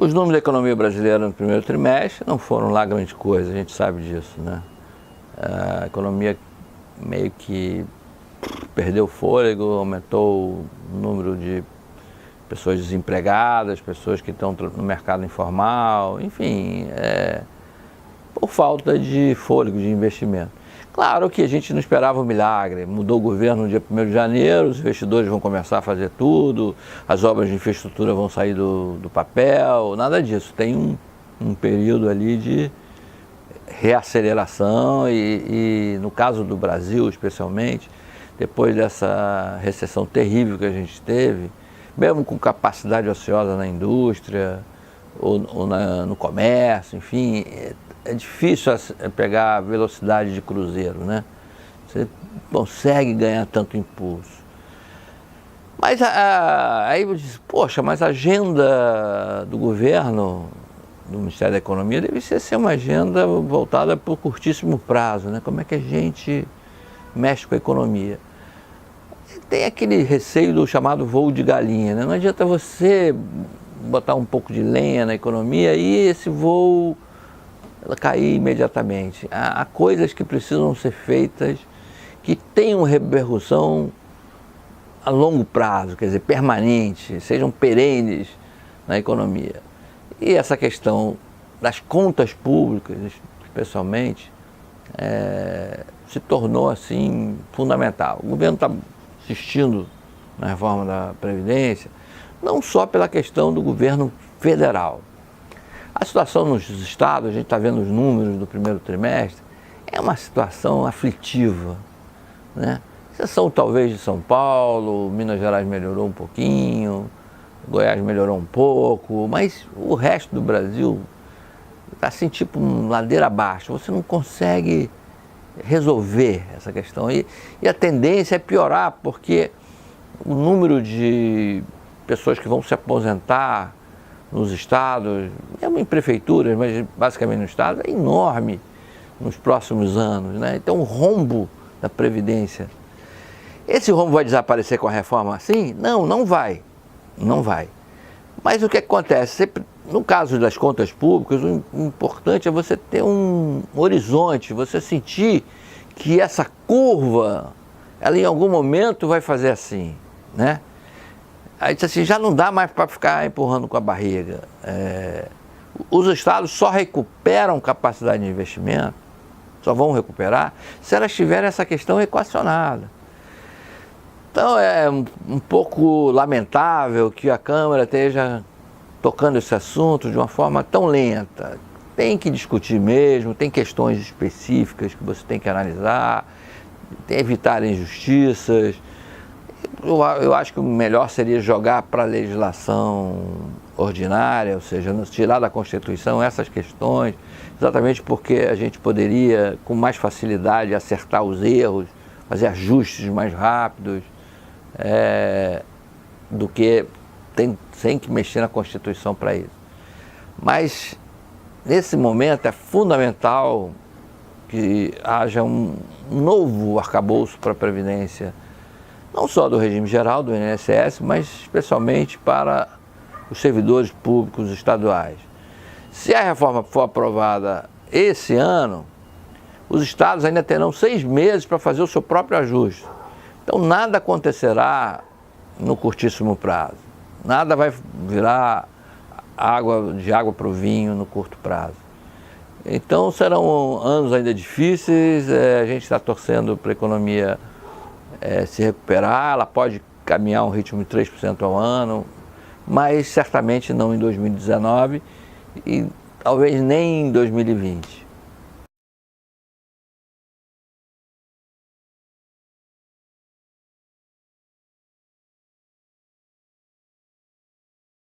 Os números da economia brasileira no primeiro trimestre não foram lá grande coisa, a gente sabe disso, né? A economia meio que perdeu fôlego, aumentou o número de pessoas desempregadas, pessoas que estão no mercado informal, enfim, por falta de fôlego, de investimento. Claro que a gente não esperava um milagre, mudou o governo no dia 1º de janeiro, os investidores vão começar a fazer tudo, as obras de infraestrutura vão sair do papel, nada disso. Tem um período ali de reaceleração e no caso do Brasil especialmente, depois dessa recessão terrível que a gente teve, mesmo com capacidade ociosa na indústria ou no comércio, enfim, é difícil pegar a velocidade de cruzeiro, né? Você consegue ganhar tanto impulso. Mas aí eu disse, poxa, mas a agenda do governo, do Ministério da Economia, deve ser uma agenda voltada para o curtíssimo prazo, né? Como é que a gente mexe com a economia? Tem aquele receio do chamado voo de galinha, né? Não adianta você botar um pouco de lenha na economia e esse voo cair imediatamente. Há coisas que precisam ser feitas que tenham repercussão a longo prazo, quer dizer, permanente, sejam perenes na economia. E essa questão das contas públicas, especialmente, se tornou assim fundamental. O governo está insistindo na reforma da Previdência, não só pela questão do governo federal. A situação nos estados, a gente está vendo os números do primeiro trimestre, é uma situação aflitiva, né? Exceção talvez de São Paulo, Minas Gerais melhorou um pouquinho, Goiás melhorou um pouco, mas o resto do Brasil está assim tipo ladeira abaixo, você não consegue resolver essa questão e a tendência é piorar, porque o número de pessoas que vão se aposentar nos estados, mesmo em prefeituras, mas basicamente no estado, é enorme nos próximos anos, né? Então o rombo da Previdência, esse rombo vai desaparecer com a reforma assim? Não, não vai, não vai. Mas o que acontece? No caso das contas públicas, o importante é você ter um horizonte, você sentir que essa curva, ela em algum momento vai fazer assim, né? Aí disse assim, já não dá mais para ficar empurrando com a barriga. Os estados só recuperam capacidade de investimento, só vão recuperar, se elas tiverem essa questão equacionada. Então é um pouco lamentável que a Câmara esteja tocando esse assunto de uma forma tão lenta. Tem que discutir mesmo, tem questões específicas que você tem que analisar, tem que evitar injustiças. Eu acho que o melhor seria jogar para a legislação ordinária, ou seja, tirar da Constituição essas questões, exatamente porque a gente poderia, com mais facilidade, acertar os erros, fazer ajustes mais rápidos, do que sem que mexer na Constituição para isso. Mas, nesse momento, é fundamental que haja um novo arcabouço para a Previdência, não só do regime geral, do INSS, mas especialmente para os servidores públicos estaduais. Se a reforma for aprovada esse ano, os estados ainda terão 6 meses para fazer o seu próprio ajuste. Então nada acontecerá no curtíssimo prazo, nada vai virar de água para o vinho no curto prazo. Então serão anos ainda difíceis, a gente está torcendo para a economia se recuperar, ela pode caminhar um ritmo de 3% ao ano, mas certamente não em 2019 e talvez nem em 2020.